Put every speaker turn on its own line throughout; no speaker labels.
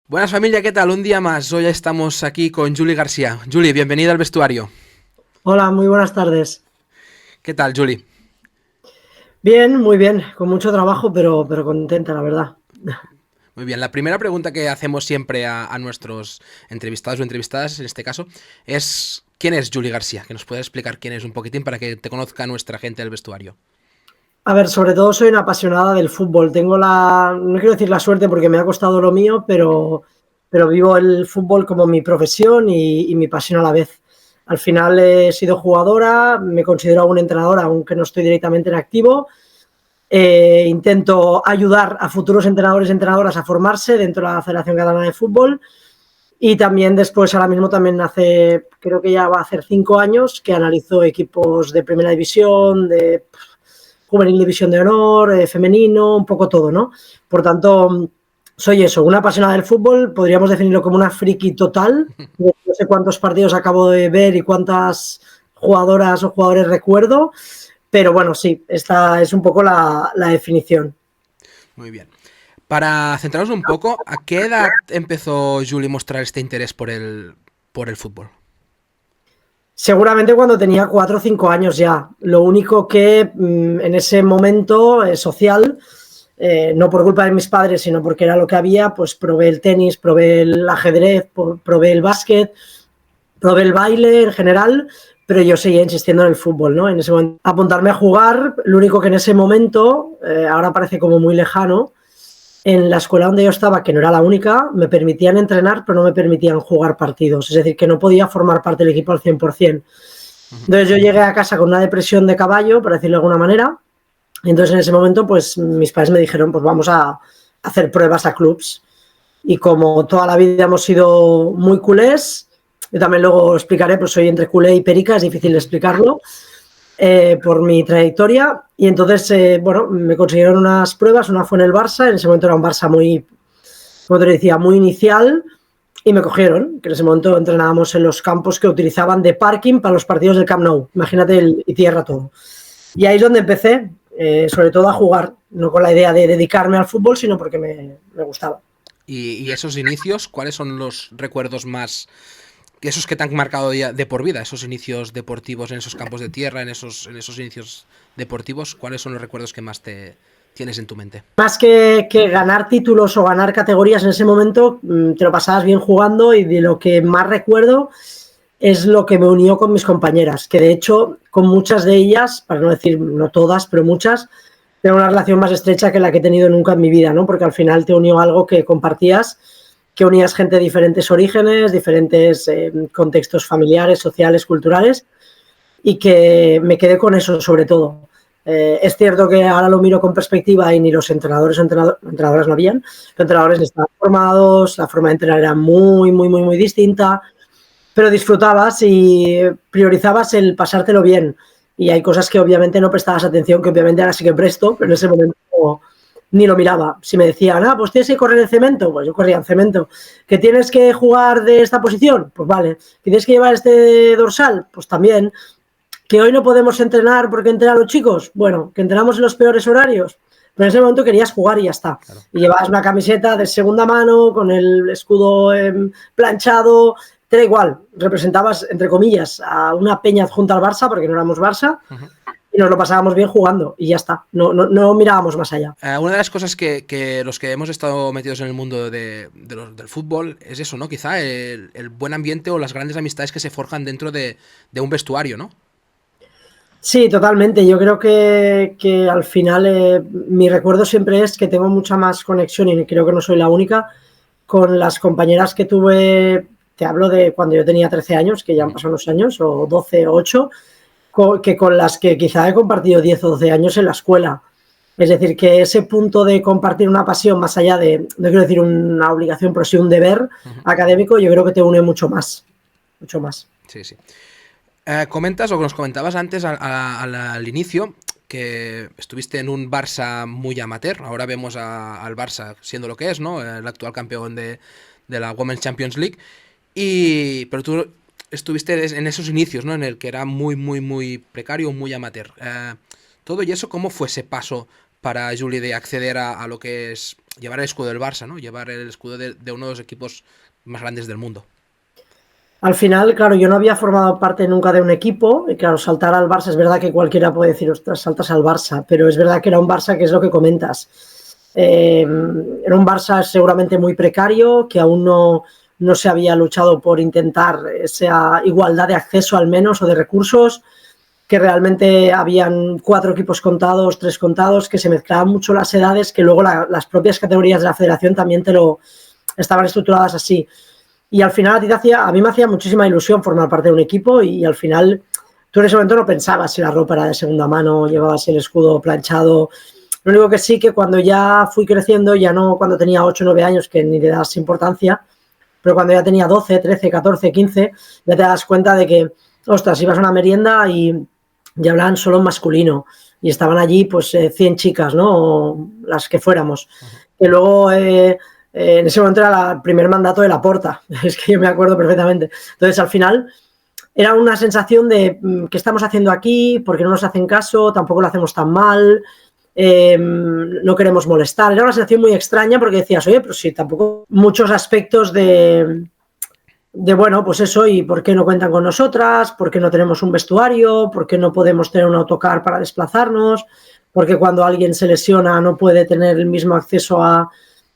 Buenas familia, ¿qué tal? Un día más. Hoy estamos aquí con Juli García. Juli, bienvenida al vestuario.
Hola, muy buenas tardes.
¿Qué tal, Juli?
Bien, muy bien, con mucho trabajo, pero contenta, la verdad.
Muy bien, la primera pregunta que hacemos siempre a nuestros entrevistados o entrevistadas, en este caso, es ¿quién es Juli García? Que nos pueda explicar quién es un poquitín para que te conozca nuestra gente del vestuario.
A ver, sobre todo soy una apasionada del fútbol. Tengo no quiero decir la suerte porque me ha costado lo mío, pero vivo el fútbol como mi profesión y mi pasión a la vez. Al final he sido jugadora, me considero aún entrenadora, aunque no estoy directamente en activo. Intento ayudar a futuros entrenadores y entrenadoras a formarse dentro de la Federación Catalana de Fútbol. Y también después, ahora mismo también hace, creo que ya va a hacer 5 años, que analizo equipos de primera división, de juvenil división de honor, femenino, un poco todo, ¿no? Por tanto, soy eso, una apasionada del fútbol, podríamos definirlo como una friki total. No sé cuántos partidos acabo de ver y cuántas jugadoras o jugadores recuerdo, pero bueno, sí, esta es un poco la definición.
Muy bien. Para centrarnos un poco, ¿a qué edad empezó Juli a mostrar este interés por el fútbol?
Seguramente cuando tenía 4 o 5 años ya. Lo único que en ese momento social, no por culpa de mis padres, sino porque era lo que había, pues probé el tenis, probé el ajedrez, probé el básquet, probé el baile en general, pero yo seguía insistiendo en el fútbol, ¿no? En ese momento, apuntarme a jugar, lo único que en ese momento, ahora parece como muy lejano, en la escuela donde yo estaba, que no era la única, me permitían entrenar, pero no me permitían jugar partidos. Es decir, que no podía formar parte del equipo al 100%. Entonces yo llegué a casa con una depresión de caballo, por decirlo de alguna manera. Y entonces en ese momento, pues mis padres me dijeron, pues vamos a hacer pruebas a clubs. Y como toda la vida hemos sido muy culés, yo también luego explicaré, pues soy entre culé y perica, es difícil de explicarlo, por mi trayectoria. Y entonces, bueno, me consiguieron unas pruebas, una fue en el Barça, en ese momento era un Barça muy, como te decía, muy inicial, y me cogieron, que en ese momento entrenábamos en los campos que utilizaban de parking para los partidos del Camp Nou, imagínate, y tierra todo. Y ahí es donde empecé, sobre todo a jugar, no con la idea de dedicarme al fútbol, sino porque me gustaba.
Y esos inicios, ¿cuáles son los recuerdos más esos que te han marcado ya de por vida, esos inicios deportivos en esos campos de tierra, en esos inicios deportivos, ¿cuáles son los recuerdos que más te tienes en tu mente?
Más que ganar títulos o ganar categorías en ese momento, te lo pasabas bien jugando, y de lo que más recuerdo es lo que me unió con mis compañeras, que de hecho con muchas de ellas, para no decir no todas, pero muchas, tengo una relación más estrecha que la que he tenido nunca en mi vida, ¿no? Porque al final te unió algo que compartías, que unías gente de diferentes orígenes, diferentes contextos familiares, sociales, culturales, y que me quedé con eso sobre todo. Es cierto que ahora lo miro con perspectiva y ni los entrenadores o entrenadoras no habían, los entrenadores estaban formados, la forma de entrenar era muy, muy, muy, muy distinta, pero disfrutabas y priorizabas el pasártelo bien. Y hay cosas que obviamente no prestabas atención, que obviamente ahora sí que presto, pero en ese momento ni lo miraba. Si me decían, pues tienes que correr en cemento, pues yo corría en cemento. ¿Que tienes que jugar de esta posición? Pues vale. ¿Que tienes que llevar este dorsal? Pues también. ¿Que hoy no podemos entrenar porque entrenan los chicos? Bueno, que entrenamos en los peores horarios. Pero en ese momento querías jugar y ya está.
Claro.
Y llevabas una camiseta de segunda mano con el escudo planchado, te da igual. Representabas, entre comillas, a una peña adjunta al Barça, porque no éramos Barça,
Uh -huh.
y nos lo pasábamos bien jugando y ya está. No mirábamos más allá.
Una de las cosas que los que hemos estado metidos en el mundo del fútbol es eso, ¿no? Quizá el buen ambiente o las grandes amistades que se forjan dentro de un vestuario, ¿no?
Sí, totalmente. Yo creo que al final mi recuerdo siempre es que tengo mucha más conexión, y creo que no soy la única, con las compañeras que tuve. Te hablo de cuando yo tenía 13 años, que ya
Uh
han
-huh.
pasado unos años, o 12 o 8, que con las que quizá he compartido 10 o 12 años en la escuela. Es decir, que ese punto de compartir una pasión más allá de, no quiero decir una obligación, pero sí un deber
Uh -huh.
académico, yo creo que te une mucho más. Mucho más.
Sí, sí. Comentas o nos comentabas antes al inicio que estuviste en un Barça muy amateur. Ahora vemos al Barça siendo lo que es, ¿no? El actual campeón de la Women's Champions League. Pero tú estuviste en esos inicios, ¿no? En el que era muy, muy, muy precario, muy amateur. Todo y eso, ¿cómo fue ese paso para Julie de acceder a lo que es llevar el escudo del Barça, ¿no? Llevar el escudo de uno de los equipos más grandes del mundo.
Al final, claro, yo no había formado parte nunca de un equipo, y claro, saltar al Barça, es verdad que cualquiera puede decir, ostras, saltas al Barça, pero es verdad que era un Barça que es lo que comentas. Era un Barça seguramente muy precario, que aún no se había luchado por intentar esa igualdad de acceso al menos o de recursos, que realmente habían 4 equipos contados, 3 contados, que se mezclaban mucho las edades, que luego las propias categorías de la federación también estaban estructuradas así. Y al final a mí me hacía muchísima ilusión formar parte de un equipo y al final tú en ese momento no pensabas si la ropa era de segunda mano, llevabas el escudo planchado. Lo único que sí que cuando ya fui creciendo, ya no cuando tenía 8 o 9 años, que ni le das importancia, pero cuando ya tenía 12, 13, 14, 15, ya te das cuenta de que, ostras, ibas a una merienda y hablaban solo en masculino y estaban allí pues 100 chicas, ¿no? O las que fuéramos. Que luego... en ese momento era el primer mandato de Laporta, es que yo me acuerdo perfectamente. Entonces, al final, era una sensación de ¿qué estamos haciendo aquí? ¿Por qué no nos hacen caso? Tampoco lo hacemos tan mal, no queremos molestar. Era una sensación muy extraña porque decías, oye, pero sí, tampoco muchos aspectos de bueno, pues eso, y por qué no cuentan con nosotras, por qué no tenemos un vestuario, por qué no podemos tener un autocar para desplazarnos, por qué cuando alguien se lesiona no puede tener el mismo acceso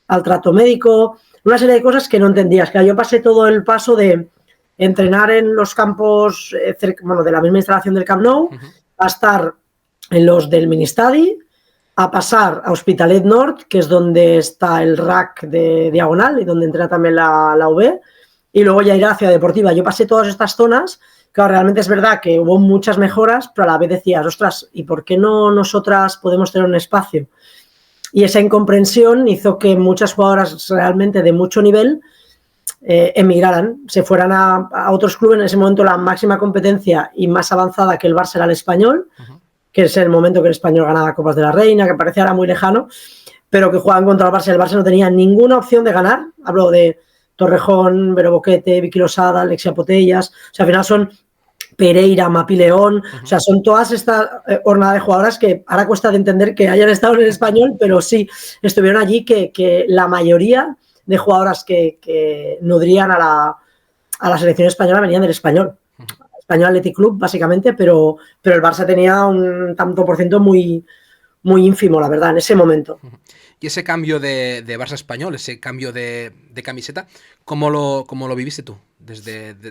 al trato médico, una serie de cosas que no entendías. Que yo pasé todo el paso de entrenar en los campos de la misma instalación del Camp Nou, a estar en los del Ministadi, a pasar a Hospitalet Nord, que es donde está el RAC de Diagonal y donde entrena también la UB, y luego ya ir a la Ciudad Deportiva. Yo pasé todas estas zonas, claro, realmente es verdad que hubo muchas mejoras, pero a la vez decías, ostras, ¿y por qué no nosotras podemos tener un espacio? Y esa incomprensión hizo que muchas jugadoras realmente de mucho nivel emigraran, se fueran a otros clubes. En ese momento la máxima competencia y más avanzada que el Barça era el Español, que es el momento que el Español ganaba Copas de la Reina, que parecía ahora muy lejano, pero que jugaban contra el Barça. El Barça no tenía ninguna opción de ganar. Hablo de Torrejón, Vero Boquete, Vicky Losada, Alexia Potellas. O sea, al final son Pereira, Mapi León, o sea, son todas esta hornada de jugadoras que ahora cuesta de entender que hayan estado en el Español, pero sí, estuvieron allí, que la mayoría de jugadoras que nutrían a la selección española venían del Español. Español Athletic Club, básicamente, pero el Barça tenía un tanto por ciento muy, muy ínfimo, la verdad, en ese momento.
Y ese cambio de Barça español, ese cambio de camiseta, ¿cómo lo viviste tú?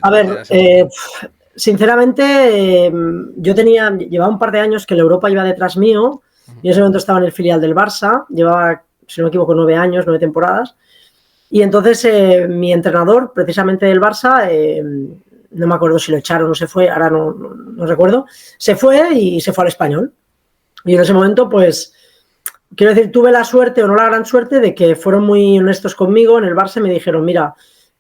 A ver, sinceramente, yo llevaba un par de años que la Europa iba detrás mío. Y en ese momento estaba en el filial del Barça, llevaba, si no me equivoco, 9 años, 9 temporadas. Y entonces mi entrenador, precisamente del Barça, no me acuerdo si lo echaron o se fue, ahora no recuerdo, se fue y se fue al Español. Y en ese momento, pues, quiero decir, tuve la suerte o no la gran suerte de que fueron muy honestos conmigo en el Barça y me dijeron, mira,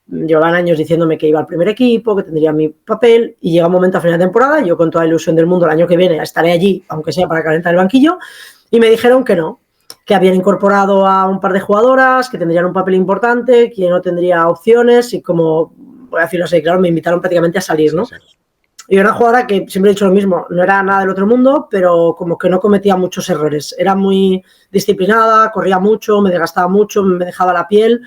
llevaban años diciéndome que iba al primer equipo, que tendría mi papel, y llega un momento a final de temporada, yo con toda la ilusión del mundo el año que viene estaré allí, aunque sea para calentar el banquillo, y me dijeron que no, que habían incorporado a un par de jugadoras, que tendrían un papel importante, que no tendría opciones, y como, voy a decirlo así, claro, me invitaron prácticamente a salir, ¿no? Y una jugadora que siempre he dicho lo mismo, no era nada del otro mundo, pero como que no cometía muchos errores, era muy disciplinada, corría mucho, me desgastaba mucho, me dejaba la piel,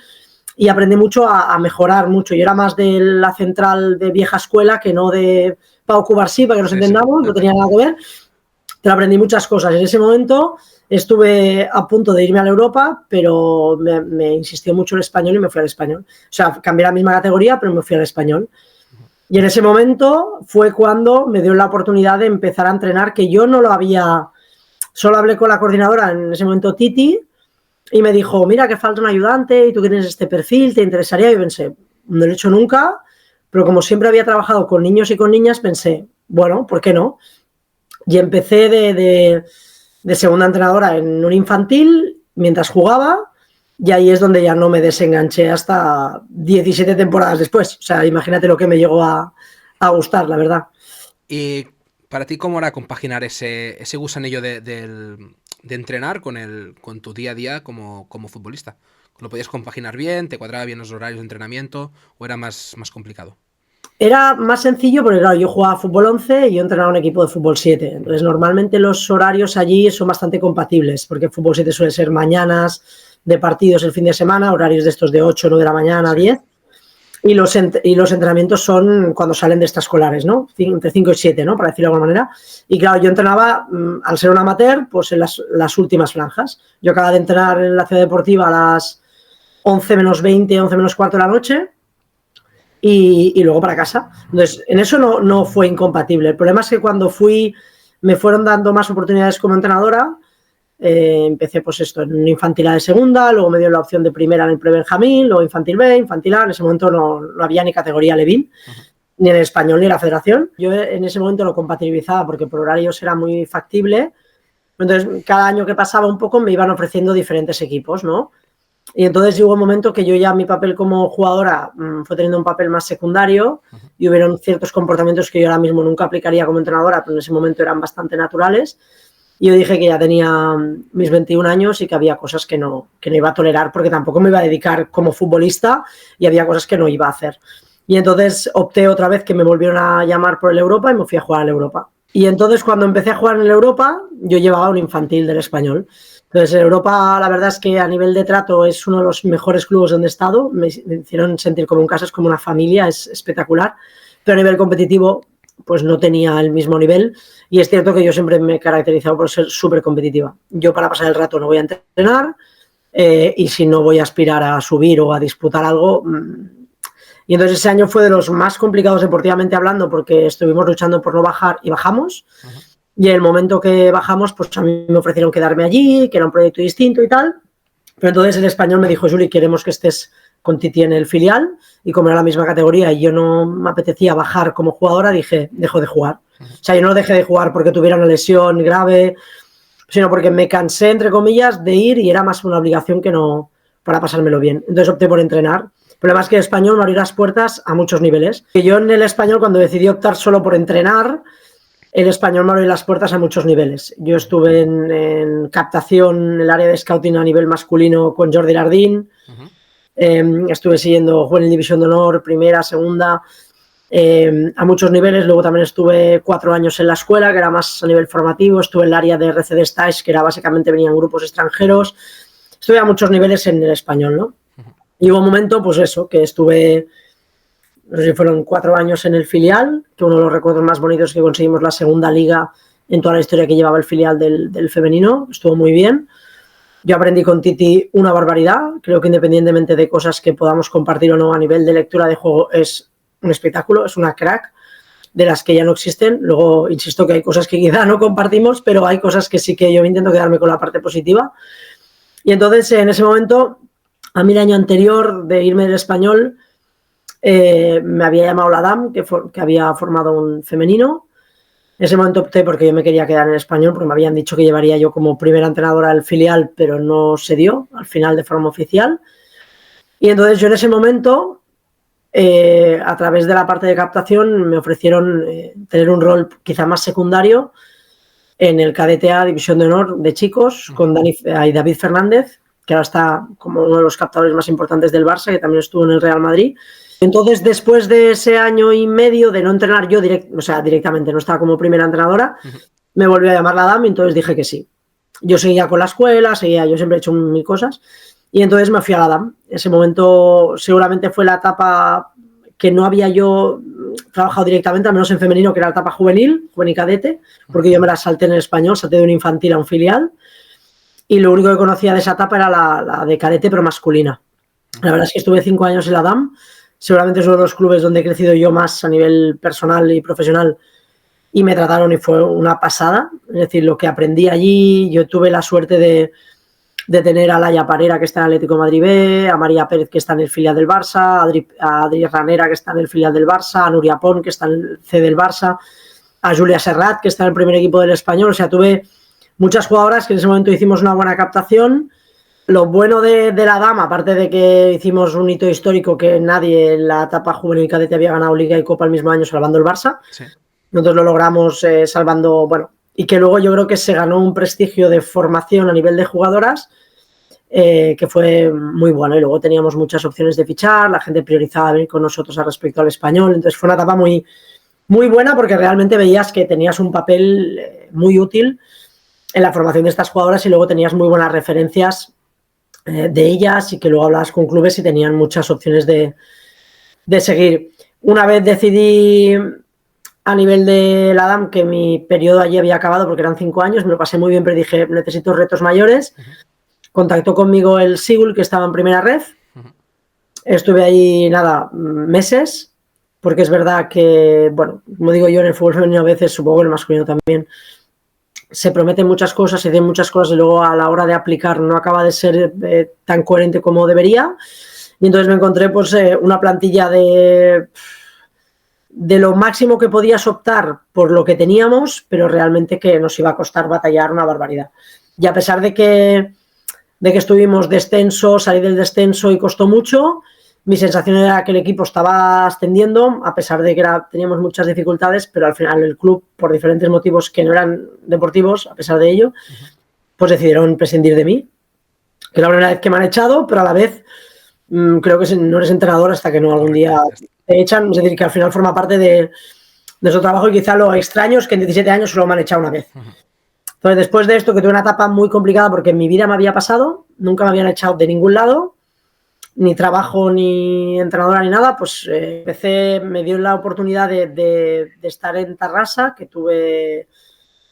y aprendí mucho a mejorar mucho. Yo era más de la central de vieja escuela que no de Pau Cubarsí, para que nos entendamos, no tenía nada que ver. Pero aprendí muchas cosas. En ese momento estuve a punto de irme a la Europa, pero me insistió mucho el español y me fui al español. O sea, cambié la misma categoría, pero me fui al español. Y en ese momento fue cuando me dio la oportunidad de empezar a entrenar, que yo no lo había... Solo hablé con la coordinadora, en ese momento Titi, y me dijo, mira que falta un ayudante y tú que tienes este perfil, ¿te interesaría? Y yo pensé, no lo he hecho nunca, pero como siempre había trabajado con niños y con niñas, pensé, bueno, ¿por qué no? Y empecé de segunda entrenadora en un infantil mientras jugaba, y ahí es donde ya no me desenganché hasta 17 temporadas después. O sea, imagínate lo que me llegó a gustar, la verdad.
¿Y para ti cómo era compaginar ese gusanillo de entrenar con tu día a día como futbolista? ¿Lo podías compaginar bien? ¿Te cuadraba bien los horarios de entrenamiento? ¿O era más complicado?
Era más sencillo porque, claro, yo jugaba fútbol 11 y yo entrenaba un equipo de fútbol 7. Entonces, normalmente los horarios allí son bastante compatibles porque el fútbol 7 suele ser mañanas, de partidos el fin de semana, horarios de estos de 8 o 9 de la mañana a 10. Y los entrenamientos son cuando salen de extraescolares, ¿no? Entre 5 y 7, ¿no? Para decirlo de alguna manera. Y claro, yo entrenaba, al ser un amateur, pues en las últimas franjas. Yo acababa de entrenar en la ciudad deportiva a las 11 menos 20, 11 menos cuarto de la noche y luego para casa. Entonces, en eso no fue incompatible. El problema es que cuando me fueron dando más oportunidades como entrenadora. Empecé pues esto en un infantil A de segunda, luego me dio la opción de primera en el pre-Benjamín, luego infantil B, infantil A. En ese momento no había ni categoría Levín, ni en el español ni en la federación. Yo en ese momento lo compatibilizaba porque por horarios era muy factible. Entonces cada año que pasaba un poco me iban ofreciendo diferentes equipos, ¿no? Y entonces hubo un momento que yo ya mi papel como jugadora fue teniendo un papel más secundario y hubieron ciertos comportamientos que yo ahora mismo nunca aplicaría como entrenadora, pero en ese momento eran bastante naturales. Y yo dije que ya tenía mis 21 años y que había cosas que no iba a tolerar porque tampoco me iba a dedicar como futbolista y había cosas que no iba a hacer. Y entonces opté otra vez que me volvieron a llamar por el Europa y me fui a jugar al Europa. Y entonces cuando empecé a jugar en el Europa, yo llevaba un infantil del español. Entonces el Europa, la verdad es que a nivel de trato es uno de los mejores clubes donde he estado. Me hicieron sentir como en casa, es como una familia, es espectacular. Pero a nivel competitivo pues no tenía el mismo nivel y es cierto que yo siempre me he caracterizado por ser súper competitiva. Yo para pasar el rato no voy a entrenar y si no voy a aspirar a subir o a disputar algo. Y entonces ese año fue de los más complicados deportivamente hablando porque estuvimos luchando por no bajar y bajamos. Y en el momento que bajamos, pues a mí me ofrecieron quedarme allí, que era un proyecto distinto y tal. Pero entonces el español me dijo, Juli, queremos que estés con Titi en el filial, y como era la misma categoría y yo no me apetecía bajar como jugadora, dije, dejo de jugar. O sea, yo no dejé de jugar porque tuviera una lesión grave, sino porque me cansé, entre comillas, de ir y era más una obligación que no para pasármelo bien. Entonces opté por entrenar. El problema es que el español me abrió las puertas a muchos niveles. Que yo en el español, cuando decidí optar solo por entrenar, el español me abrió las puertas a muchos niveles. Yo estuve en captación, en el área de scouting a nivel masculino con Jordi Lardín. Estuve siguiendo Juvenil División de Honor, primera, segunda, a muchos niveles. Luego también estuve 4 años en la escuela, que era más a nivel formativo. Estuve en el área de RCD Stage, que era básicamente venían grupos extranjeros. Estuve a muchos niveles en el español, ¿no? Y hubo un momento, pues eso, que estuve, no sé si fueron 4 años en el filial, que uno de los recuerdos más bonitos es que conseguimos la segunda liga en toda la historia que llevaba el filial del femenino. Estuvo muy bien. Yo aprendí con Titi una barbaridad. Creo que independientemente de cosas que podamos compartir o no a nivel de lectura de juego, es un espectáculo, es una crack de las que ya no existen. Luego, insisto que hay cosas que quizá no compartimos, pero hay cosas que sí que yo intento quedarme con la parte positiva. Y entonces, en ese momento, a mí el año anterior de irme del español, me había llamado la DAM, que había formado un femenino. En ese momento opté porque yo me quería quedar en español, porque me habían dicho que llevaría yo como primera entrenadora del filial, pero no se dio al final de forma oficial. Y entonces yo en ese momento, a través de la parte de captación, me ofrecieron tener un rol quizá más secundario en el cadete A División de Honor de chicos, con David Fernández, que ahora está como uno de los captadores más importantes del Barça, que también estuvo en el Real Madrid. Entonces, después de ese año y medio de no entrenar yo directamente, no estaba como primera entrenadora, me volvió a llamar la DAM y entonces dije que sí. Yo seguía con la escuela, yo siempre he hecho mil cosas y entonces me fui a la DAM. En ese momento seguramente fue la etapa que no había yo trabajado directamente, al menos en femenino, que era la etapa juvenil cadete, porque yo me la salté en el español, salté de un infantil a un filial y lo único que conocía de esa etapa era la de cadete pero masculina. La verdad es que estuve 5 años en la DAM. Seguramente es uno de los clubes donde he crecido yo más a nivel personal y profesional y me trataron y fue una pasada. Es decir, lo que aprendí allí, yo tuve la suerte de tener a Laia Parera, que está en el Atlético de Madrid B, a María Pérez, que está en el filial del Barça, a Adri Ranera, que está en el filial del Barça, a Nuria Pont, que está en el C del Barça, a Julia Serrat, que está en el primer equipo del Español. O sea, tuve muchas jugadoras que en ese momento hicimos una buena captación. Lo bueno de la DAM, aparte de que hicimos un hito histórico que nadie en la etapa juvenil cadete había ganado Liga y Copa el mismo año salvando el Barça, sí. Nosotros lo logramos salvando, bueno, y que luego yo creo que se ganó un prestigio de formación a nivel de jugadoras que fue muy bueno, y luego teníamos muchas opciones de fichar, la gente priorizaba venir con nosotros al respecto al español, entonces fue una etapa muy, muy buena porque realmente veías que tenías un papel muy útil en la formación de estas jugadoras y luego tenías muy buenas referencias de ellas y que luego hablabas con clubes y tenían muchas opciones de seguir. Una vez decidí a nivel de la DAM que mi periodo allí había acabado porque eran 5 años, me lo pasé muy bien, pero dije, necesito retos mayores. Contactó conmigo el Sigul, que estaba en primera ref. Estuve ahí, nada, meses, porque es verdad que, bueno, como digo yo, en el fútbol femenino a veces, supongo que en el masculino también, se prometen muchas cosas, se dicen muchas cosas y luego a la hora de aplicar no acaba de ser tan coherente como debería. Y entonces me encontré pues una plantilla de lo máximo que podías optar por lo que teníamos, pero realmente que nos iba a costar batallar una barbaridad. Y a pesar de que estuvimos descenso, salí del descenso y costó mucho, mi sensación era que el equipo estaba ascendiendo, a pesar de que teníamos muchas dificultades, pero al final el club, por diferentes motivos que no eran deportivos, a pesar de ello, pues decidieron prescindir de mí. Que es la primera vez que me han echado, pero a la vez creo que no eres entrenador hasta que no algún día te echan. Es decir, que al final forma parte de su trabajo y quizá lo extraño es que en 17 años solo me han echado una vez. Entonces, después de esto, que tuve una etapa muy complicada porque en mi vida me había pasado, nunca me habían echado de ningún lado, ni trabajo, ni entrenadora, ni nada, pues me dio la oportunidad de estar en Tarrasa, que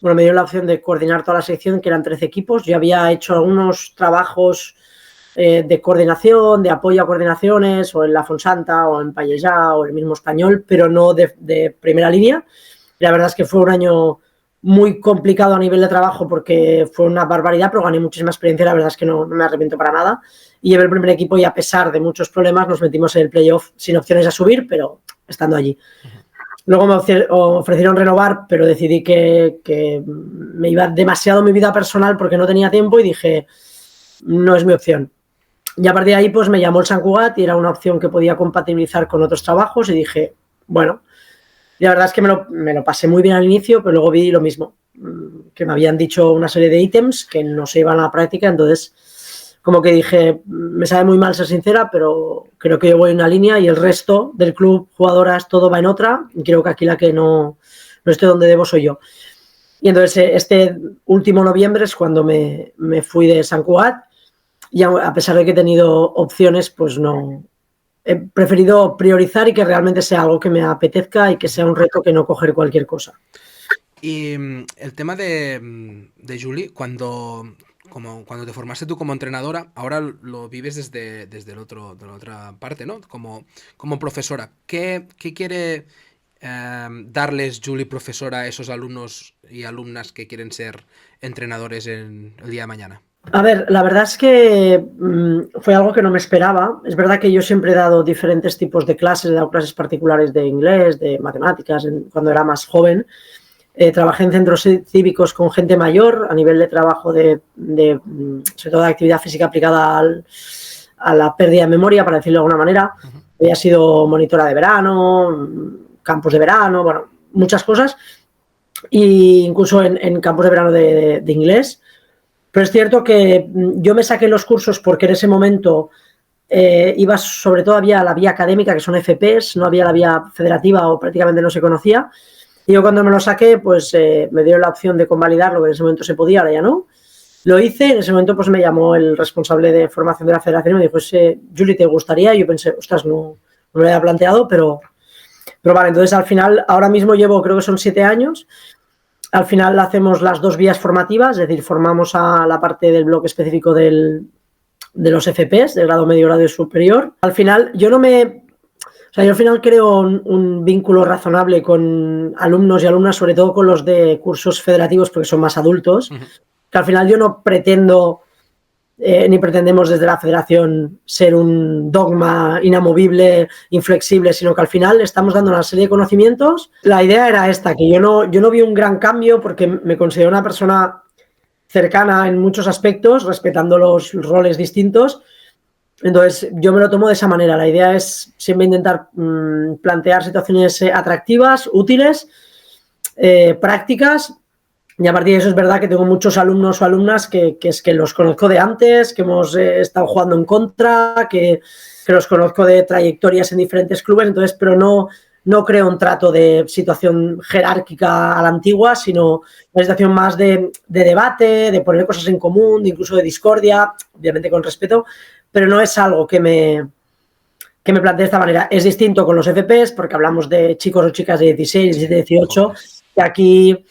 me dio la opción de coordinar toda la sección, que eran 13 equipos. Yo había hecho algunos trabajos de coordinación, de apoyo a coordinaciones, o en la Fonsanta, o en Pallejà, o el mismo Español, pero no de primera línea. Y la verdad es que fue un año muy complicado a nivel de trabajo porque fue una barbaridad, pero gané muchísima experiencia, la verdad es que no me arrepiento para nada. Y llevé el primer equipo y a pesar de muchos problemas nos metimos en el playoff sin opciones a subir, pero estando allí. Luego me ofrecieron renovar, pero decidí que me iba demasiado mi vida personal porque no tenía tiempo y dije, no es mi opción. Y a partir de ahí pues me llamó el Sant Cugat y era una opción que podía compatibilizar con otros trabajos y dije, bueno, y la verdad es que me lo pasé muy bien al inicio, pero luego vi lo mismo, que me habían dicho una serie de ítems que no se iban a la práctica, entonces como que dije, me sabe muy mal ser sincera, pero creo que yo voy en una línea y el resto del club, jugadoras, todo va en otra, y creo que aquí la que no estoy donde debo soy yo. Y entonces este último noviembre es cuando me fui de Sant Cugat y a pesar de que he tenido opciones, pues no... He preferido priorizar y que realmente sea algo que me apetezca y que sea un reto que no coger cualquier cosa.
Y el tema de Julie, cuando te formaste tú como entrenadora, ahora lo vives desde de la otra parte, ¿no? Como profesora. ¿Qué quiere darles Julie profesora a esos alumnos y alumnas que quieren ser entrenadores en el día de mañana?
A ver, la verdad es que fue algo que no me esperaba. Es verdad que yo siempre he dado diferentes tipos de clases, he dado clases particulares de inglés, de matemáticas, cuando era más joven. Trabajé en centros cívicos con gente mayor a nivel de trabajo sobre todo de actividad física aplicada a la pérdida de memoria, para decirlo de alguna manera. Había sido monitora de verano, campos de verano, bueno, muchas cosas. E incluso en campos de verano de inglés. Pero es cierto que yo me saqué los cursos porque en ese momento iba sobre todo había la vía académica, que son FPs, no había la vía federativa o prácticamente no se conocía. Y yo cuando me lo saqué, pues me dio la opción de convalidarlo, que en ese momento se podía, ahora ya no. Lo hice, en ese momento pues me llamó el responsable de formación de la federación y me dijo, Julie, ¿te gustaría? Y yo pensé, ostras, no me lo había planteado, pero vale, entonces al final, ahora mismo llevo, creo que son 7 años. Al final hacemos las 2 vías formativas, es decir, formamos a la parte del bloque específico de los FPs, de grado medio, grado superior. Al final, yo al final creo un vínculo razonable con alumnos y alumnas, sobre todo con los de cursos federativos, porque son más adultos, que al final yo no pretendo, ni pretendemos desde la federación ser un dogma inamovible, inflexible, sino que al final estamos dando una serie de conocimientos. La idea era esta, que yo no vi un gran cambio porque me considero una persona cercana en muchos aspectos, respetando los roles distintos. Entonces yo me lo tomo de esa manera. La idea es siempre intentar plantear situaciones atractivas, útiles, prácticas. Y a partir de eso es verdad que tengo muchos alumnos o alumnas que los conozco de antes, que hemos estado jugando en contra, que los conozco de trayectorias en diferentes clubes, entonces, pero no no creo un trato de situación jerárquica a la antigua, sino una situación más de debate, de poner cosas en común, de incluso de discordia, obviamente con respeto, pero no es algo que me plantee de esta manera. Es distinto con los FPs porque hablamos de chicos o chicas de 16, 17, 18, y aquí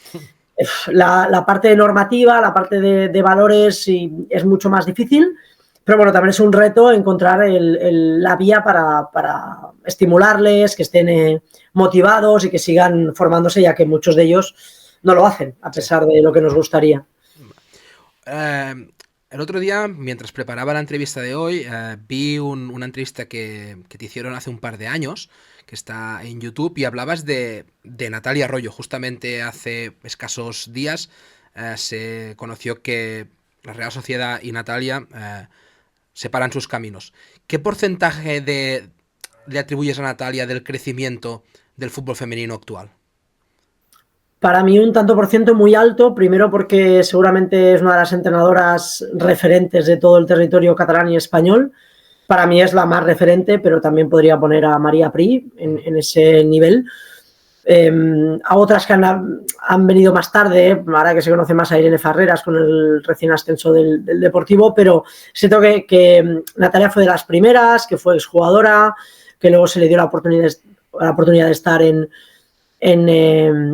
la parte normativa, la parte de valores es mucho más difícil, pero bueno, también es un reto encontrar la vía para estimularles, que estén motivados y que sigan formándose, ya que muchos de ellos no lo hacen, a pesar de lo que nos gustaría.
El otro día, mientras preparaba la entrevista de hoy, vi una entrevista que te hicieron hace un par de años, que está en YouTube, y hablabas de Natalia Arroyo. Justamente hace escasos días se conoció que la Real Sociedad y Natalia separan sus caminos. ¿Qué porcentaje le atribuyes a Natalia del crecimiento del fútbol femenino actual?
Para mí un tanto por ciento muy alto, primero porque seguramente es una de las entrenadoras referentes de todo el territorio catalán y español. Para mí es la más referente, pero también podría poner a María Pri en ese nivel. A otras que han venido más tarde, ahora que se conoce más a Irene Farreras con el recién ascenso del Deportivo, pero siento que Natalia fue de las primeras, que fue exjugadora, que luego se le dio la oportunidad de estar en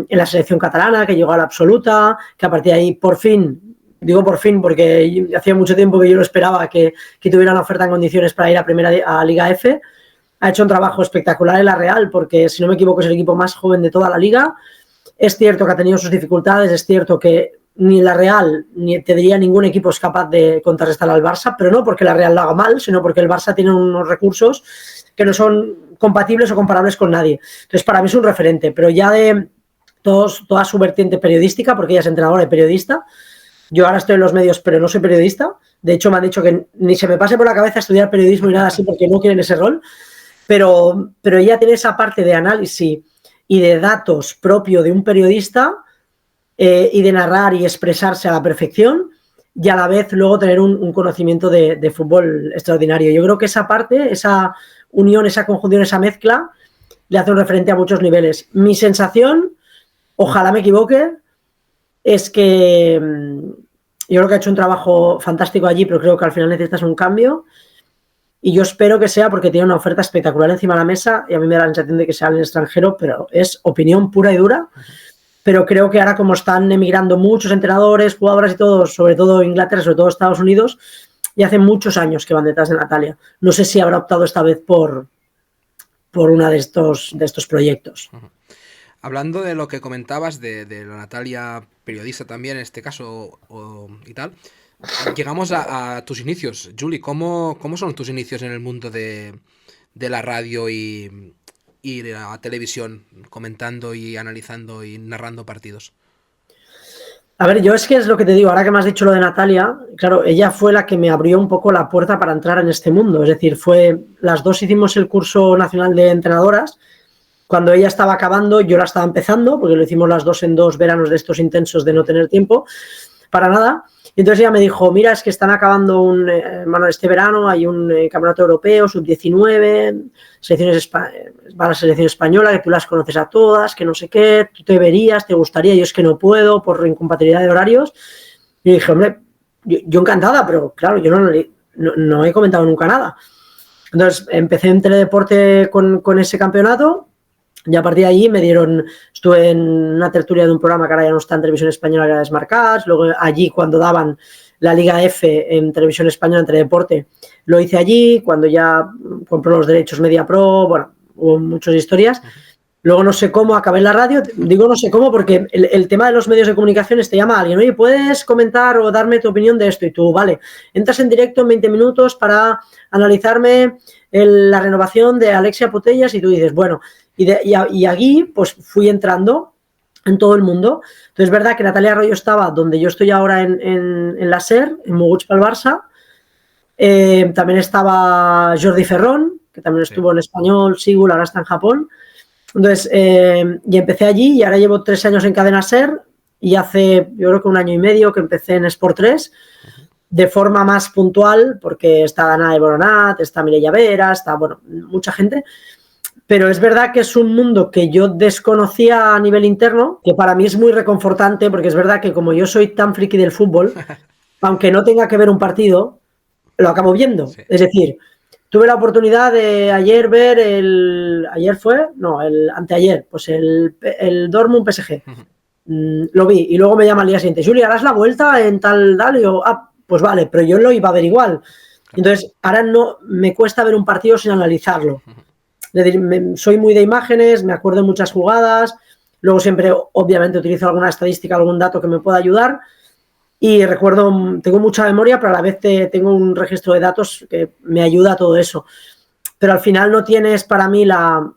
la selección catalana, que llegó a la absoluta, que a partir de ahí por fin, digo por fin porque hacía mucho tiempo que yo lo esperaba, que tuviera una oferta en condiciones para ir a Liga F. Ha hecho un trabajo espectacular en la Real, porque si no me equivoco es el equipo más joven de toda la liga. Es cierto que ha tenido sus dificultades, es cierto que ni la Real, ni te diría ningún equipo es capaz de contrarrestar al Barça, pero no porque la Real lo haga mal, sino porque el Barça tiene unos recursos que no son compatibles o comparables con nadie. Entonces, para mí es un referente, pero ya de toda su vertiente periodística, porque ella es entrenadora y periodista. Yo ahora estoy en los medios, pero no soy periodista. De hecho, me han dicho que ni se me pase por la cabeza estudiar periodismo y nada así, porque no quieren ese rol. Pero ella tiene esa parte de análisis y de datos propio de un periodista y de narrar y expresarse a la perfección, y a la vez luego tener un conocimiento de fútbol extraordinario. Yo creo que esa parte, esa unión, esa conjunción, esa mezcla, le hace un referente a muchos niveles. Mi sensación, ojalá me equivoque, es que yo creo que ha hecho un trabajo fantástico allí, pero creo que al final necesitas un cambio. Y yo espero que sea porque tiene una oferta espectacular encima de la mesa, y a mí me da la sensación de que sea en el extranjero, pero es opinión pura y dura. Pero creo que ahora, como están emigrando muchos entrenadores, jugadoras y todo, sobre todo Inglaterra, sobre todo Estados Unidos, y hace muchos años que van detrás de Natalia. No sé si habrá optado esta vez por una de estos proyectos.
Hablando de lo que comentabas de la Natalia periodista también, en este caso, y tal, llegamos a tus inicios. Juli, ¿cómo son tus inicios en el mundo de la radio y la televisión, comentando y analizando y narrando partidos?
A ver, yo es que es lo que te digo, ahora que me has dicho lo de Natalia, claro, ella fue la que me abrió un poco la puerta para entrar en este mundo. Es decir, las dos hicimos el curso nacional de entrenadoras. Cuando ella estaba acabando, yo la estaba empezando, porque lo hicimos las dos en 2 veranos de estos intensos de no tener tiempo para nada. Y entonces ella me dijo, mira, es que están acabando este verano hay un campeonato europeo, sub-19, va a la selección española, que tú las conoces a todas, que no sé qué, tú te verías, te gustaría, yo es que no puedo por incompatibilidad de horarios. Y dije, hombre, yo encantada, pero claro, yo no he comentado nunca nada. Entonces empecé en Teledeporte con ese campeonato. Y a partir de ahí estuve en una tertulia de un programa que ahora ya no está en Televisión Española, que era Smartcast. Luego allí, cuando daban la Liga F en Televisión Española, en Teledeporte, lo hice allí. Cuando ya compró los derechos Media Pro, bueno, hubo muchas historias. Luego no sé cómo acabé en la radio. Digo no sé cómo porque el tema de los medios de comunicación te llama a alguien, oye, ¿puedes comentar o darme tu opinión de esto? Y tú, vale, entras en directo en 20 minutos para analizarme la renovación de Alexia Putellas, y tú dices, bueno, y aquí pues fui entrando en todo el mundo. Entonces es verdad que Natalia Arroyo estaba donde yo estoy ahora en la SER, en Moguts pel Barça. También estaba Jordi Ferrón, que también estuvo en Español, Sigul, ahora está en Japón. Entonces, y empecé allí, y ahora llevo 3 años en Cadena SER, y hace, yo creo que 1 año y medio que empecé en Sport 3, de forma más puntual, porque está Danae Boronat, está Mireia Vera, está, bueno, mucha gente, pero es verdad que es un mundo que yo desconocía a nivel interno, que para mí es muy reconfortante, porque es verdad que como yo soy tan friki del fútbol, aunque no tenga que ver un partido, lo acabo viendo.
Sí.
Es decir, tuve la oportunidad de ayer ver el... ¿Ayer fue? No, el anteayer, pues el Dortmund PSG. Lo vi y luego me llama al día siguiente, Juli, ¿harás la vuelta en tal? Y yo, pues vale, pero yo lo iba a ver igual. Entonces, ahora no me cuesta ver un partido sin analizarlo. Es decir, soy muy de imágenes, me acuerdo de muchas jugadas, luego siempre, obviamente, utilizo alguna estadística, algún dato que me pueda ayudar. Y recuerdo, tengo mucha memoria, pero a la vez tengo un registro de datos que me ayuda a todo eso. Pero al final no tienes para mí la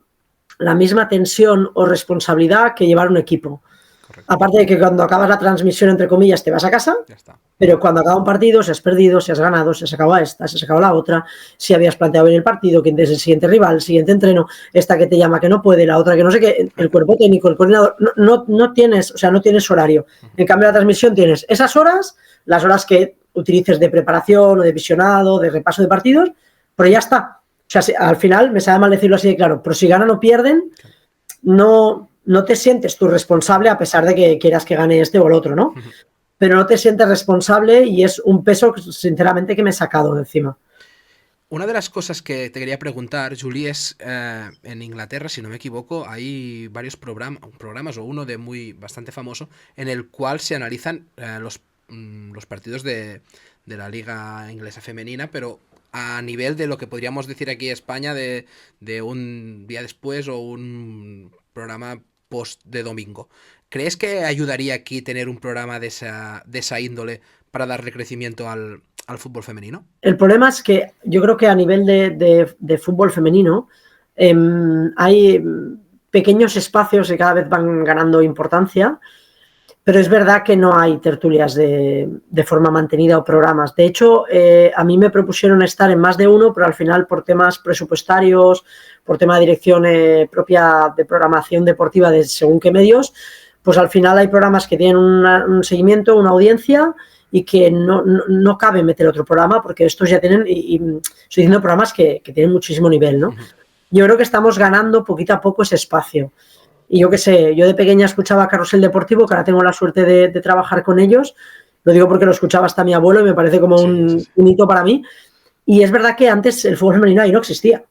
misma tensión o responsabilidad que llevar un equipo. Correcto. Aparte de que cuando acabas la transmisión, entre comillas, te vas a casa, ya está. Pero cuando acaba un partido, si has perdido, si has ganado, si has sacado a esta, si has sacado la otra, si habías planteado bien el partido, quién es el siguiente rival, el siguiente entreno, esta que te llama que no puede, la otra que no sé qué, el cuerpo técnico, el coordinador, no tienes, o sea, no tienes horario. En cambio, la transmisión tienes esas horas, las horas que utilices de preparación o de visionado, de repaso de partidos, pero ya está. O sea, al final, me sabe mal decirlo así de claro, pero si ganan o pierden, no te sientes tú responsable a pesar de que quieras que gane este o el otro, ¿no? Pero no te sientes responsable y es un peso, sinceramente, que me he sacado de encima.
Una de las cosas que te quería preguntar, Julie, es en Inglaterra, si no me equivoco, hay varios programas o uno bastante famoso en el cual se analizan los partidos de la liga inglesa femenina, pero a nivel de lo que podríamos decir aquí en España de un día después o un programa post de domingo. ¿Crees que ayudaría aquí tener un programa de esa índole para darle crecimiento al fútbol femenino?
El problema es que yo creo que a nivel de fútbol femenino hay pequeños espacios que cada vez van ganando importancia, pero es verdad que no hay tertulias de forma mantenida o programas. De hecho, a mí me propusieron estar en más de uno, pero al final por temas presupuestarios, por tema de dirección propia de programación deportiva de según qué medios, pues al final hay programas que tienen un seguimiento, una audiencia y que no cabe meter otro programa porque estos ya tienen, y estoy diciendo programas que tienen muchísimo nivel, ¿no? Yo creo que estamos ganando poquito a poco ese espacio. Y yo qué sé, yo de pequeña escuchaba Carrusel Deportivo, que ahora tengo la suerte de trabajar con ellos. Lo digo porque lo escuchaba hasta mi abuelo y me parece como un hito para mí. Y es verdad que antes el fútbol femenino ahí no existía.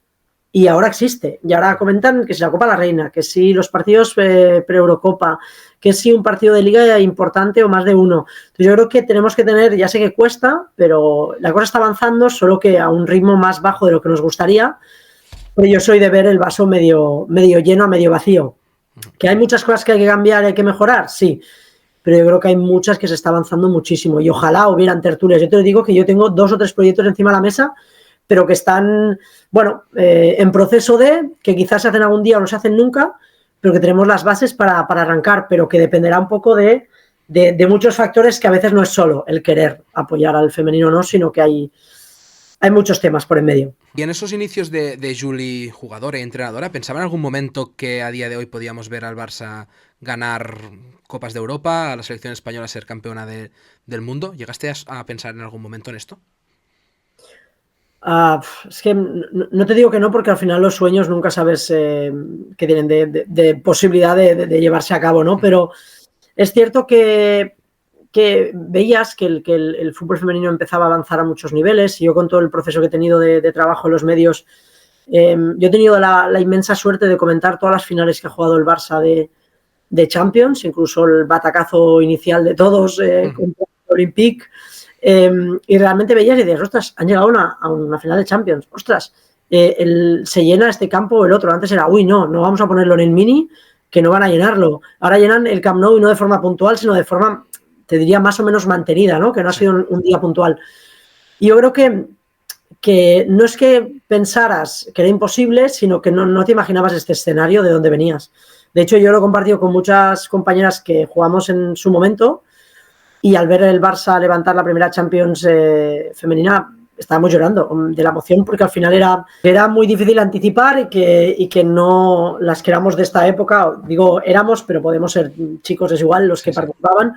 Y ahora existe. Y ahora comentan que si la Copa de la Reina, que si los partidos pre-Eurocopa, que si un partido de liga importante o más de uno. Entonces yo creo que tenemos que tener, ya sé que cuesta, pero la cosa está avanzando, solo que a un ritmo más bajo de lo que nos gustaría. Pero yo soy de ver el vaso medio lleno a medio vacío. ¿Que hay muchas cosas que hay que cambiar y hay que mejorar? Sí, pero yo creo que hay muchas que se está avanzando muchísimo y ojalá hubieran tertulias. Yo te digo que yo tengo 2 o 3 proyectos encima de la mesa, pero que están, bueno, en proceso que quizás se hacen algún día o no se hacen nunca, pero que tenemos las bases para arrancar, pero que dependerá un poco de muchos factores, que a veces no es solo el querer apoyar al femenino o no, sino que hay muchos temas por en medio.
Y en esos inicios de Julie, jugadora y entrenadora, ¿pensaba en algún momento que a día de hoy podíamos ver al Barça ganar Copas de Europa, a la selección española ser campeona del mundo? ¿Llegaste a pensar en algún momento en esto?
Es que no te digo que no, porque al final los sueños nunca sabes que tienen de posibilidad de llevarse a cabo, ¿no? Pero es cierto que veías que el fútbol femenino empezaba a avanzar a muchos niveles, y yo con todo el proceso que he tenido de trabajo en los medios, yo he tenido la inmensa suerte de comentar todas las finales que ha jugado el Barça de Champions, incluso el batacazo inicial de todos contra el Olympique, y realmente veías y decías, ostras, han llegado a una final de Champions, ostras, se llena este campo o el otro. Antes era, uy, no vamos a ponerlo en el Mini, que no van a llenarlo. Ahora llenan el Camp Nou, y no de forma puntual, sino de forma, te diría, más o menos mantenida, ¿no? Que no ha sido un día puntual. Y yo creo que no es que pensaras que era imposible, sino que no te imaginabas este escenario de donde venías. De hecho, yo lo he compartido con muchas compañeras que jugamos en su momento, y al ver el Barça levantar la primera Champions femenina, estábamos llorando de la emoción, porque al final era muy difícil anticipar y que no las que éramos de esta época, digo éramos, pero podemos ser chicos, es igual, los que participaban,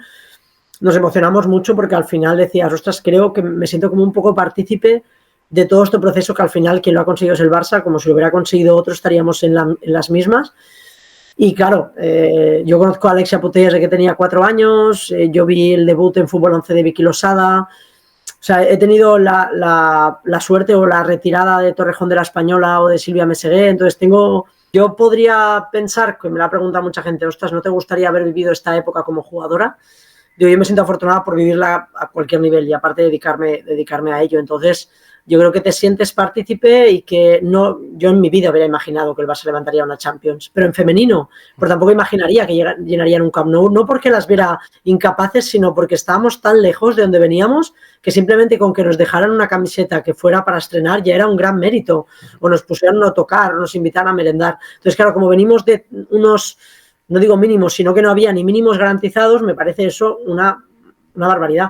nos emocionamos mucho porque al final decías, ostras, creo que me siento como un poco partícipe de todo este proceso que al final quien lo ha conseguido es el Barça, como si lo hubiera conseguido otro estaríamos en las mismas. Y claro, yo conozco a Alexia Putellas desde que tenía 4 años, yo vi el debut en Fútbol 11 de Vicky Losada, o sea, he tenido la suerte o la retirada de Torrejón de la Española o de Silvia Mesegué, entonces yo podría pensar, que me lo ha preguntado mucha gente, ostras, ¿no te gustaría haber vivido esta época como jugadora? Yo me siento afortunada por vivirla a cualquier nivel y aparte dedicarme a ello. Entonces, yo creo que te sientes partícipe y que no, yo en mi vida hubiera imaginado que el Barça levantaría una Champions, pero en femenino, pero tampoco imaginaría que llenarían un Camp Nou, no porque las viera incapaces, sino porque estábamos tan lejos de donde veníamos que simplemente con que nos dejaran una camiseta que fuera para estrenar ya era un gran mérito, o nos pusieran a tocar, o nos invitaran a merendar. Entonces, claro, como venimos de unos, no digo mínimos, sino que no había ni mínimos garantizados, me parece eso una barbaridad.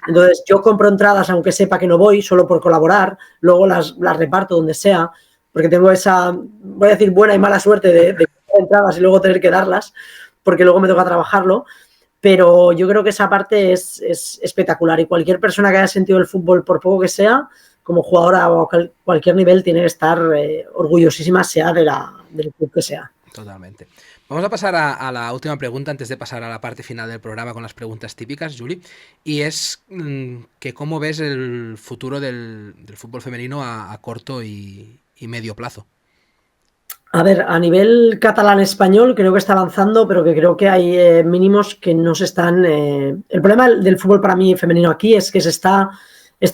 Entonces yo compro entradas aunque sepa que no voy, solo por colaborar, luego las reparto donde sea, porque tengo esa, voy a decir, buena y mala suerte de comprar entradas y luego tener que darlas, porque luego me toca trabajarlo, pero yo creo que esa parte es espectacular y cualquier persona que haya sentido el fútbol, por poco que sea, como jugadora o a cualquier nivel, tiene que estar orgullosísima, sea del club que sea.
Totalmente. Vamos a pasar a la última pregunta antes de pasar a la parte final del programa con las preguntas típicas, Juli. Y es que cómo ves el futuro del fútbol femenino a corto y medio plazo.
A ver, a nivel catalán-español creo que está avanzando, pero que creo que hay mínimos que no se están... El problema del fútbol para mí femenino aquí es que está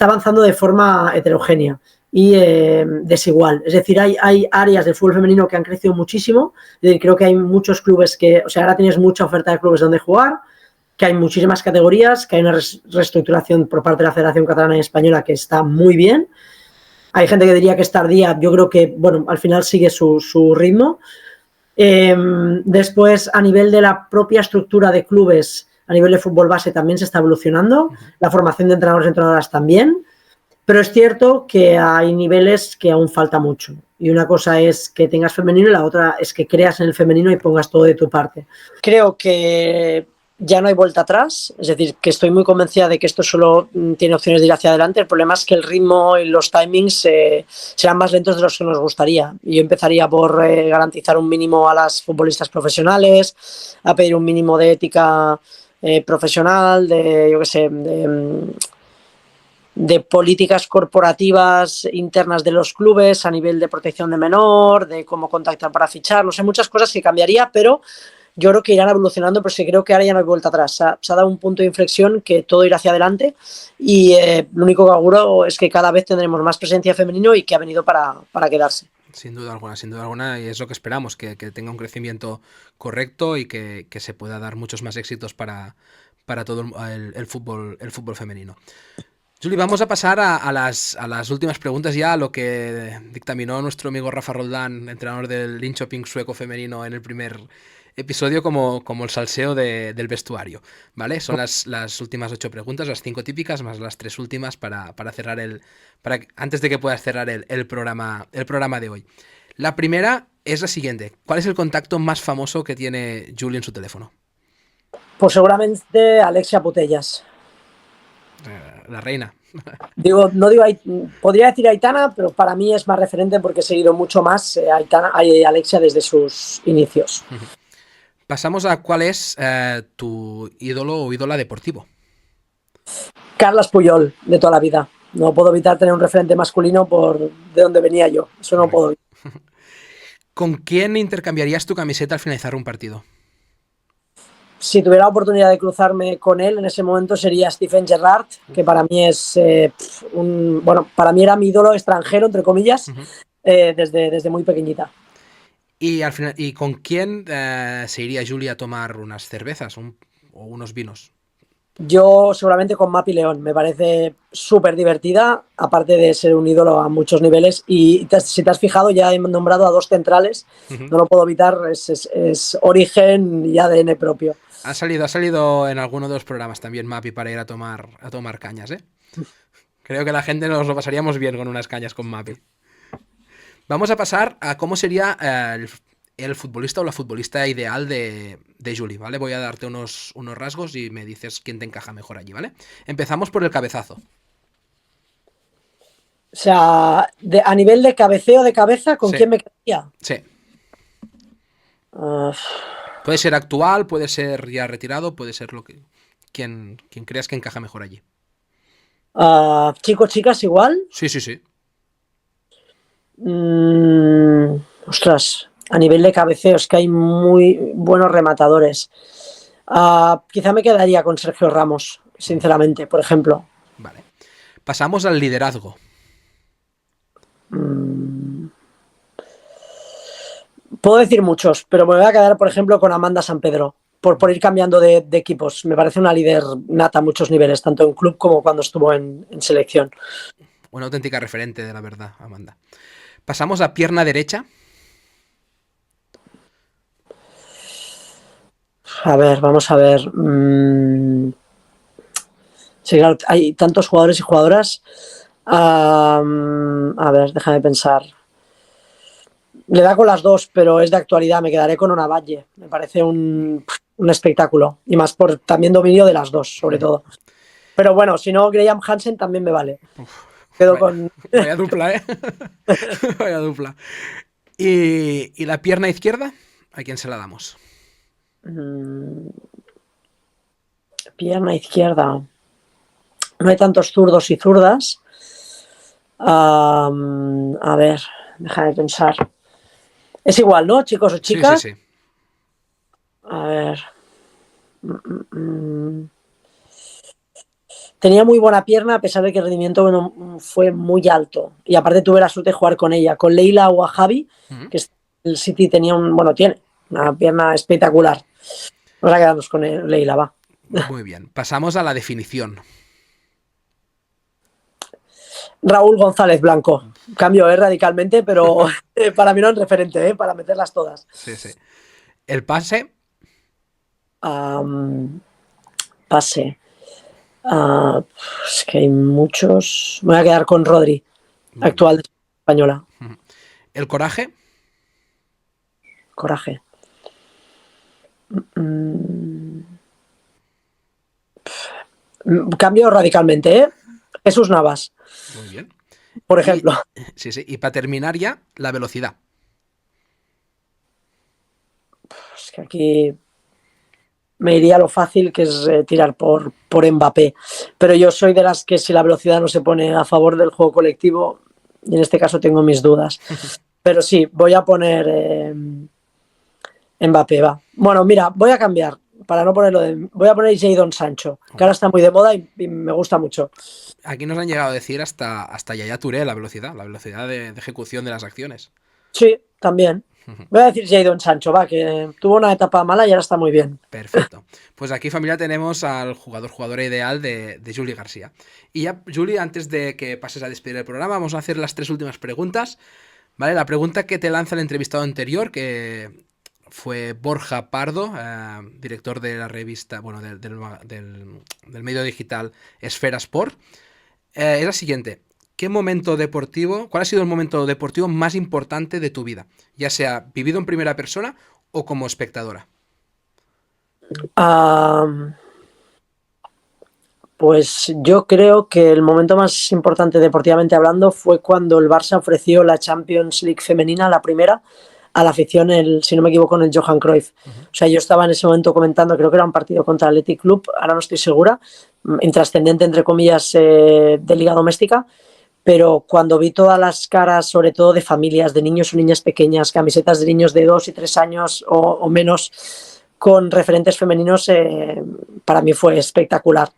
avanzando de forma heterogénea y desigual. Es decir, hay áreas del fútbol femenino que han crecido muchísimo. Creo que hay muchos clubes que... O sea, ahora tienes mucha oferta de clubes donde jugar, que hay muchísimas categorías, que hay una reestructuración por parte de la Federación Catalana y Española que está muy bien. Hay gente que diría que es tardía, yo creo que, bueno, al final sigue su ritmo. Después, a nivel de la propia estructura de clubes, a nivel de fútbol base también se está evolucionando, la formación de entrenadores y entrenadoras también, pero es cierto que hay niveles que aún falta mucho. Y una cosa es que tengas femenino y la otra es que creas en el femenino y pongas todo de tu parte. Creo que ya no hay vuelta atrás, es decir, que estoy muy convencida de que esto solo tiene opciones de ir hacia adelante. El problema es que el ritmo y los timings serán más lentos de los que nos gustaría. Yo empezaría por garantizar un mínimo a las futbolistas profesionales, a pedir un mínimo de ética profesional, de, yo qué sé, de políticas corporativas internas de los clubes a nivel de protección de menor, de cómo contactar para fichar, no sé, muchas cosas que cambiaría, pero yo creo que irán evolucionando, pero sí creo que ahora ya no hay vuelta atrás. Se ha dado un punto de inflexión que todo irá hacia adelante y lo único que auguro es que cada vez tendremos más presencia femenino y que ha venido para quedarse.
Sin duda alguna, y es lo que esperamos, que tenga un crecimiento correcto y que se pueda dar muchos más éxitos para todo el fútbol femenino. Juli, vamos a pasar a las últimas preguntas ya, a lo que dictaminó nuestro amigo Rafa Roldán, entrenador del Linköping sueco femenino en el primer episodio, como el salseo del vestuario, ¿vale? Son las últimas 8 preguntas, las 5 típicas, más las 3 últimas para cerrar antes de que puedas cerrar el programa de hoy. La primera es la siguiente. ¿Cuál es el contacto más famoso que tiene Juli en su teléfono?
Pues seguramente Alexia Putellas.
La reina.
Podría decir Aitana, pero para mí es más referente porque he seguido mucho más Alexia desde sus inicios.
Pasamos a cuál es tu ídolo o ídola deportivo.
Carles Puyol, de toda la vida. No puedo evitar tener un referente masculino de donde venía yo. Eso no puedo evitar.
¿Con quién intercambiarías tu camiseta al finalizar un partido?
Si tuviera la oportunidad de cruzarme con él en ese momento sería Steven Gerrard, que para mí es para mí era mi ídolo extranjero, entre comillas, desde muy pequeñita.
Y al final, ¿y con quién se iría Julia a tomar unas cervezas o unos vinos?
Yo seguramente con Mapi León, me parece súper divertida, aparte de ser un ídolo a muchos niveles. Y si te has fijado, ya he nombrado a 2 centrales, no lo puedo evitar, es origen y ADN propio.
Ha salido en alguno de los programas también Mapi para ir a tomar cañas, ¿eh? Creo que la gente nos lo pasaríamos bien con unas cañas con Mapi. Vamos a pasar a cómo sería el futbolista o la futbolista ideal de Juli, ¿vale? Voy a darte unos rasgos y me dices quién te encaja mejor allí, ¿vale? Empezamos por el cabezazo.
O sea, a nivel de cabeceo de cabeza, ¿con
Sí,
quién me quedaría?
sí.
Uh,
Puede ser actual, puede ser ya retirado, puede ser lo que quien creas que encaja mejor allí.
chicos, chicas, igual.
Sí, sí, sí.
Ostras, a nivel de cabeceo es que hay muy buenos rematadores. Quizá me quedaría con Sergio Ramos, sinceramente, por ejemplo.
Vale. Pasamos al liderazgo.
Mm, Puedo decir muchos, pero me voy a quedar, por ejemplo, con Amanda San Pedro, por ir cambiando de equipos. Me parece una líder nata a muchos niveles, tanto en club como cuando estuvo en selección.
Una auténtica referente de la verdad, Amanda. Pasamos a pierna derecha.
A ver, vamos a ver. Sí, claro, hay tantos jugadores y jugadoras. A ver, déjame pensar. Le da con las dos, pero es de actualidad. Me quedaré con una Valle. Me parece un espectáculo. Y más por también dominio de las dos, sobre todo. Pero bueno, si no, Graham Hansen también me vale.
Uf,
Quedo
vaya,
con.
vaya dupla, ¿eh? Vaya dupla. ¿Y la pierna izquierda? ¿A quién se la damos?
Mm, Pierna izquierda. No hay tantos zurdos y zurdas. A ver, déjame pensar. Es igual, ¿no? Chicos o
Sí, sí,
chicas.
sí.
A ver. Mm, Tenía muy buena pierna a pesar de que el rendimiento no fue muy alto. Y aparte tuve la suerte de jugar con ella. Con Leila Ouahabi,
Mm,
que el City tenía tiene una pierna espectacular. Vamos a quedarnos con Leila, va.
muy bien. Pasamos a la definición.
Raúl González Blanco. Cambio radicalmente, pero para mí no es referente, para meterlas todas.
Sí, sí. El pase.
Um, Pase. Uh, es que hay muchos. Me voy a quedar con Rodri,
Muy bien.
actual de española.
El coraje.
Coraje. Mm, Cambio radicalmente, ¿eh? Jesús Navas,
Muy bien.
por
Y,
ejemplo.
sí, sí. Y para terminar ya, la velocidad.
Es que aquí me iría lo fácil, que es tirar por Mbappé. Pero yo soy de las que si la velocidad no se pone a favor del juego colectivo, y en este caso tengo mis dudas. Pero sí, voy a poner Mbappé, va. Bueno, mira, voy a cambiar. Para no ponerlo de. Voy a poner Jadon Sancho, que ahora está muy de moda y me gusta mucho.
Aquí nos han llegado a decir hasta Yaya Touré la velocidad de ejecución de las acciones.
Sí, también. Voy a decir Jadon Sancho, va, que tuvo una etapa mala y ahora está muy bien.
Perfecto. Pues aquí, familia, tenemos al jugadora ideal de Juli García. Y ya, Juli, antes de que pases a despedir el programa, vamos a hacer las tres últimas preguntas. ¿Vale? La pregunta que te lanza el entrevistado anterior, que fue Borja Pardo, director de la revista, bueno, del medio digital Esfera Sport, es la siguiente. ¿Qué momento deportivo, cuál ha sido el momento deportivo más importante de tu vida? Ya sea vivido en primera persona o como espectadora.
Ah, Pues yo creo que el momento más importante deportivamente hablando fue cuando el Barça ofreció la Champions League femenina, la primera, a la afición, si no me equivoco, en el Johan Cruyff.
Uh -huh.
O sea, yo estaba en ese momento comentando, creo que era un partido contra el Athletic Club, ahora no estoy segura, intrascendente, entre comillas, de liga doméstica, pero cuando vi todas las caras, sobre todo de familias, de niños o niñas pequeñas, camisetas de niños de 2 y 3 años o menos, con referentes femeninos, para mí fue espectacular.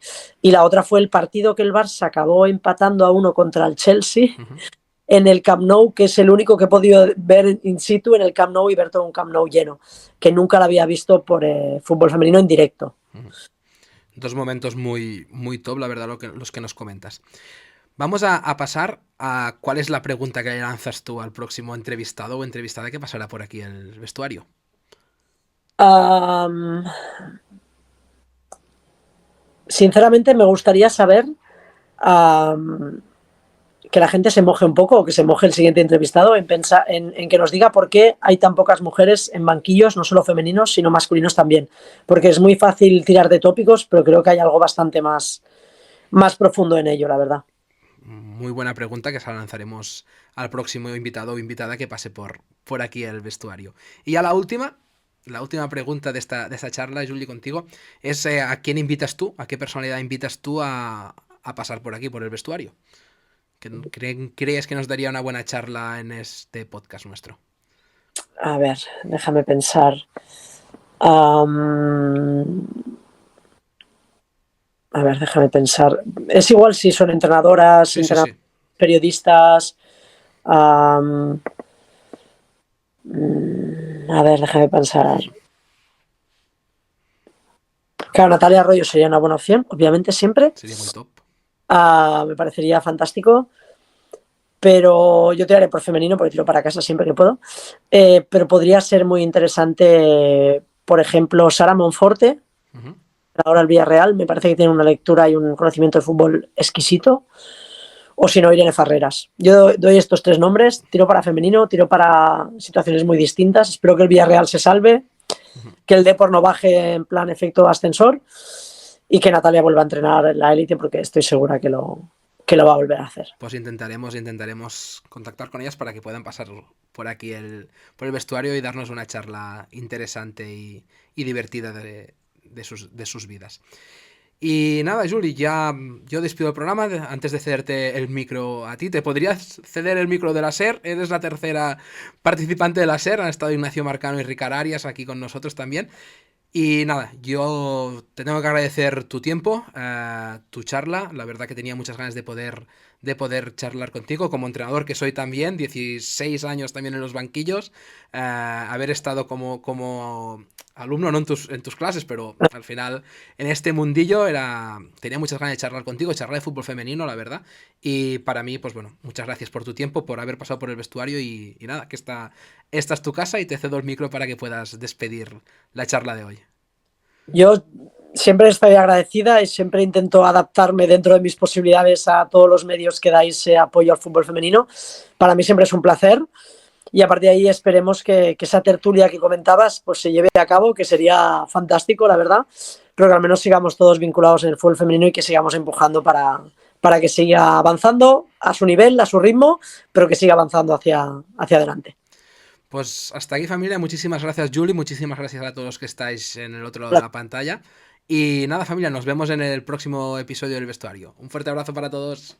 Y la otra fue el partido que el Barça acabó empatando a 1 contra el Chelsea
Uh -huh.
en el Camp Nou, que es el único que he podido ver in situ en el Camp Nou y ver todo un Camp Nou lleno, que nunca lo había visto por fútbol femenino en directo.
Uh -huh. Dos momentos muy, muy top, la verdad, los que nos comentas. Vamos a pasar a cuál es la pregunta que le lanzas tú al próximo entrevistado o entrevistada que pasará por aquí el vestuario.
Sinceramente me gustaría saber que la gente se moje un poco o que se moje el siguiente entrevistado en que nos diga por qué hay tan pocas mujeres en banquillos, no solo femeninos, sino masculinos también. Porque es muy fácil tirar de tópicos, pero creo que hay algo bastante más profundo en ello, la verdad.
Muy buena pregunta que se la lanzaremos al próximo invitado o invitada que pase por aquí el vestuario. Y ya la última pregunta de esta charla, Juli, contigo, es ¿a quién invitas tú? ¿A qué personalidad invitas tú a pasar por aquí, por el vestuario? ¿Crees que nos daría una buena charla en este podcast nuestro?
A ver, déjame pensar. Am, a ver, déjame pensar. Es igual si son entrenadoras,
Sí, sí, sí.
periodistas. A ver, déjame pensar. Claro, Natalia Arroyo sería una buena opción, obviamente, siempre.
Sería muy top.
Me parecería fantástico. Pero yo tiraré por femenino porque tiro para casa siempre que puedo. Pero podría ser muy interesante, por ejemplo, Sara Monforte,
Ujú.
ahora el Villarreal. Me parece que tiene una lectura y un conocimiento del fútbol exquisito. O si no, Irene Farreras. Yo doy estos tres nombres, tiro para femenino, tiro para situaciones muy distintas. Espero que el Villarreal se salve,
Ujú.
que el Depor no baje en plan efecto ascensor y que Natalia vuelva a entrenar en la élite porque estoy segura que lo va a volver a hacer.
Pues intentaremos contactar con ellas para que puedan pasar por aquí por el vestuario y darnos una charla interesante y divertida de sus vidas. Y nada, Juli, ya yo despido el programa. Antes de cederte el micro a ti, ¿te podrías ceder el micro de la SER? Eres la tercera participante de la SER. Han estado Ignacio Marcano y Ricard Arias aquí con nosotros también. Y nada, yo te tengo que agradecer tu tiempo, tu charla. La verdad que tenía muchas ganas de poder charlar contigo como entrenador que soy también, 16 años también en los banquillos, haber estado como alumno, no en tus clases, pero al final en este mundillo tenía muchas ganas de charlar contigo, charlar de fútbol femenino, la verdad. Y para mí, pues bueno, muchas gracias por tu tiempo, por haber pasado por el vestuario y nada, que esta es tu casa y te cedo el micro para que puedas despedir la charla de hoy.
Yo siempre estoy agradecida y siempre intento adaptarme dentro de mis posibilidades a todos los medios que dais apoyo al fútbol femenino. Para mí siempre es un placer y a partir de ahí esperemos que esa tertulia que comentabas pues se lleve a cabo, que sería fantástico, la verdad, pero que al menos sigamos todos vinculados en el fútbol femenino y que sigamos empujando para que siga avanzando a su nivel, a su ritmo, pero que siga avanzando hacia adelante.
Pues hasta aquí, familia. Muchísimas gracias, Julie. Muchísimas gracias a todos los que estáis en el otro lado de la pantalla. Y nada, familia, nos vemos en el próximo episodio del vestuario. Un fuerte abrazo para todos.